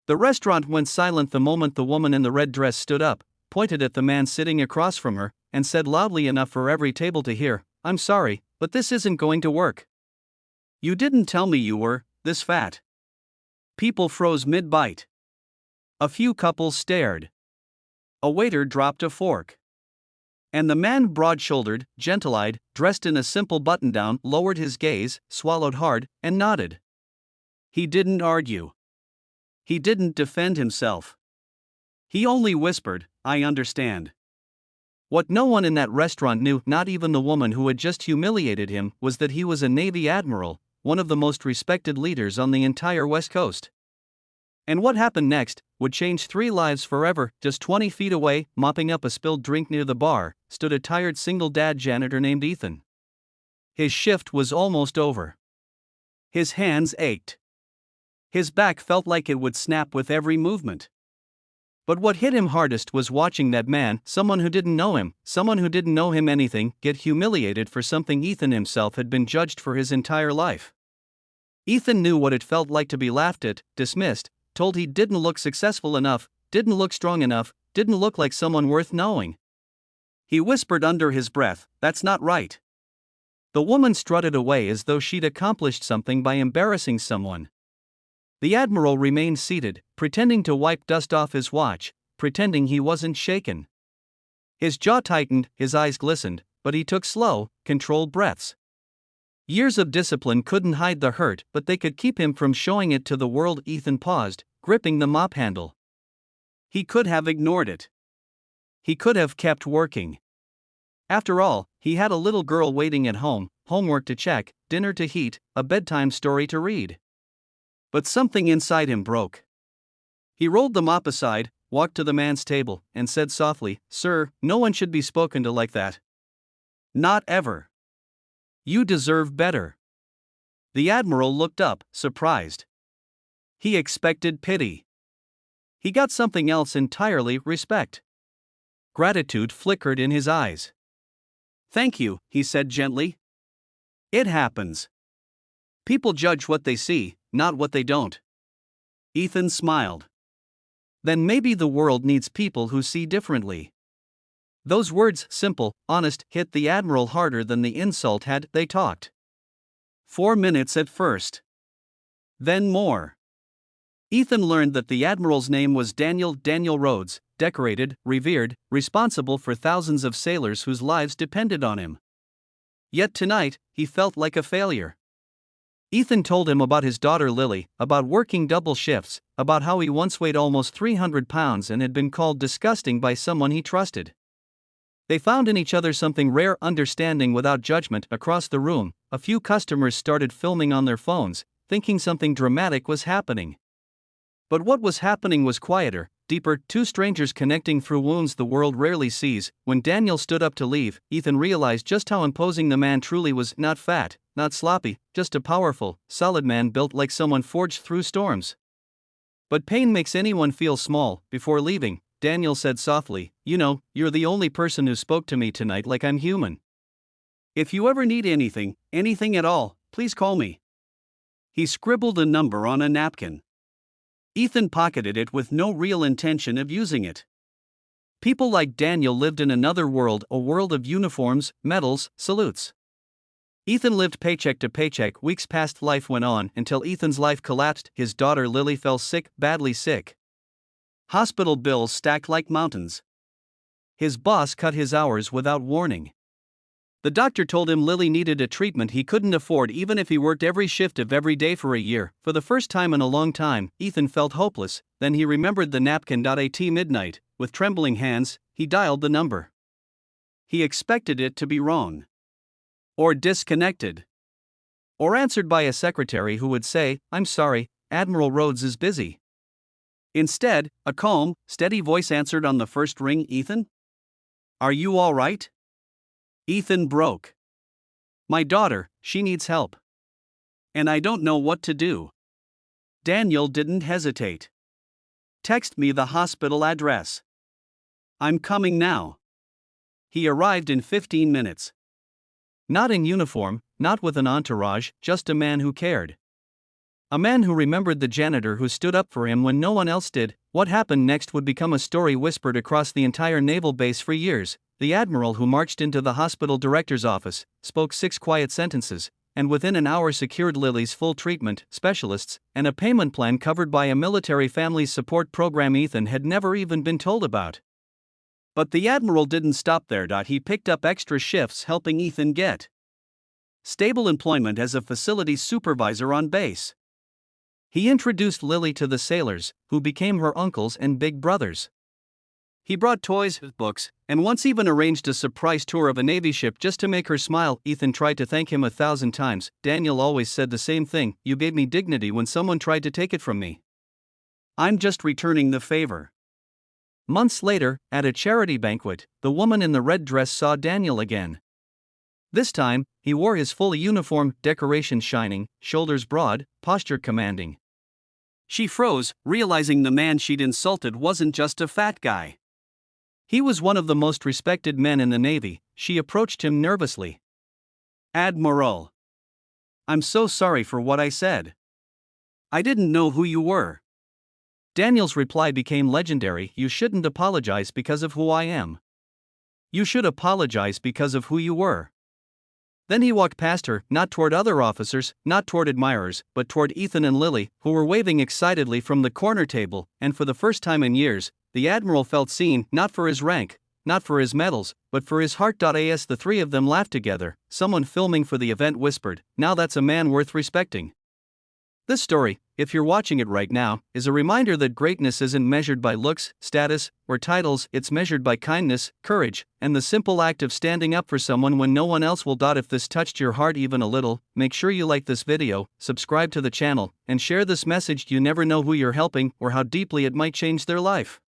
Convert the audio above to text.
The restaurant went silent the moment the woman in the red dress stood up, pointed at the man sitting across from her, and said loudly enough for every table to hear, "I'm sorry, but this isn't going to work. You didn't tell me you were this fat." People froze mid-bite. A few couples stared. A waiter dropped a fork. And the man, broad-shouldered, gentle-eyed, dressed in a simple button-down, lowered his gaze, swallowed hard, and nodded. He didn't argue. He didn't defend himself. He only whispered, "I understand." What no one in that restaurant knew, not even the woman who had just humiliated him, was that he was a Navy Admiral, one of the most respected leaders on the entire West Coast. And what happened next would change 3 lives forever. Just 20 feet away, mopping up a spilled drink near the bar, stood a tired single dad janitor named Ethan. His shift was almost over. His hands ached. His back felt like it would snap with every movement. But what hit him hardest was watching that man, someone who didn't know him anything, get humiliated for something Ethan himself had been judged for his entire life. Ethan knew what it felt like to be laughed at, dismissed, told he didn't look successful enough, didn't look strong enough, didn't look like someone worth knowing. He whispered under his breath, "That's not right." The woman strutted away as though she'd accomplished something by embarrassing someone. The Admiral remained seated, pretending to wipe dust off his watch, pretending he wasn't shaken. His jaw tightened, his eyes glistened, but he took slow, controlled breaths. Years of discipline couldn't hide the hurt, but they could keep him from showing it to the world. Ethan paused, gripping the mop handle. He could have ignored it. He could have kept working. After all, he had a little girl waiting at home, homework to check, dinner to heat, a bedtime story to read. But something inside him broke. He rolled the mop aside, walked to the man's table, and said softly, "Sir, no one should be spoken to like that. Not ever. You deserve better." The Admiral looked up, surprised. He expected pity. He got something else entirely: respect. Gratitude flickered in his eyes. "Thank you," he said gently. "It happens. People judge what they see, not what they don't." Ethan smiled. Then maybe the world needs people who see differently. Those words, simple, honest, hit the Admiral harder than the insult had. They talked. 4 minutes at first. Then more. Ethan learned that the Admiral's name was Daniel Rhodes, decorated, revered, responsible for thousands of sailors whose lives depended on him. Yet tonight, he felt like a failure. Ethan told him about his daughter Lily, about working double shifts, about how he once weighed almost 300 pounds and had been called disgusting by someone he trusted. They found in each other something rare: understanding without judgment. Across the room, a few customers started filming on their phones, thinking something dramatic was happening. But what was happening was quieter, deeper: 2 strangers connecting through wounds the world rarely sees. When Daniel stood up to leave, Ethan realized just how imposing the man truly was: not fat, not sloppy, just a powerful, solid man built like someone forged through storms. "But pain makes anyone feel small." Before leaving, Daniel said softly, "You know, you're the only person who spoke to me tonight like I'm human. If you ever need anything at all, please call me." He scribbled a number on a napkin. Ethan pocketed it with no real intention of using it. People like Daniel lived in another world, a world of uniforms, medals, salutes. Ethan lived paycheck to paycheck. Weeks passed, life went on, until Ethan's life collapsed. His daughter Lily fell sick, badly sick. Hospital bills stacked like mountains. His boss cut his hours without warning. The doctor told him Lily needed a treatment he couldn't afford even if he worked every shift of every day for a year. For the first time in a long time, Ethan felt hopeless. Then he remembered the napkin. At midnight, with trembling hands, he dialed the number. He expected it to be wrong. Or disconnected. Or answered by a secretary who would say, "I'm sorry, Admiral Rhodes is busy." Instead, a calm, steady voice answered on the first ring. "Ethan? Are you all right?" Ethan broke. "My daughter, she needs help. And I don't know what to do." Daniel didn't hesitate. "Text me the hospital address. I'm coming now." He arrived in 15 minutes. Not in uniform, not with an entourage, just a man who cared. A man who remembered the janitor who stood up for him when no one else did. What happened next would become a story whispered across the entire naval base for years. The admiral who marched into the hospital director's office, spoke 6 quiet sentences, and within an hour secured Lily's full treatment, specialists, and a payment plan covered by a military families support program Ethan had never even been told about. But the admiral didn't stop there. He picked up extra shifts, helping Ethan get stable employment as a facilities supervisor on base. He introduced Lily to the sailors, who became her uncles and big brothers. He brought toys, books, and once even arranged a surprise tour of a Navy ship just to make her smile. Ethan tried to thank him 1,000 times. Daniel always said the same thing: "You gave me dignity when someone tried to take it from me. I'm just returning the favor." Months later, at a charity banquet, the woman in the red dress saw Daniel again. This time, he wore his full uniform, decorations shining, shoulders broad, posture commanding. She froze, realizing the man she'd insulted wasn't just a fat guy. He was one of the most respected men in the Navy. She approached him nervously. "Admiral, I'm so sorry for what I said. I didn't know who you were." Daniel's reply became legendary: "You shouldn't apologize because of who I am. You should apologize because of who you were." Then he walked past her, not toward other officers, not toward admirers, but toward Ethan and Lily, who were waving excitedly from the corner table, and for the first time in years, the admiral felt seen, not for his rank, not for his medals, but for his heart. As the three of them laughed together, someone filming for the event whispered, "Now that's a man worth respecting." This story, if you're watching it right now, is a reminder that greatness isn't measured by looks, status, or titles. It's measured by kindness, courage, and the simple act of standing up for someone when no one else will. If this touched your heart even a little, make sure you like this video, subscribe to the channel, and share this message. You never know who you're helping or how deeply it might change their life.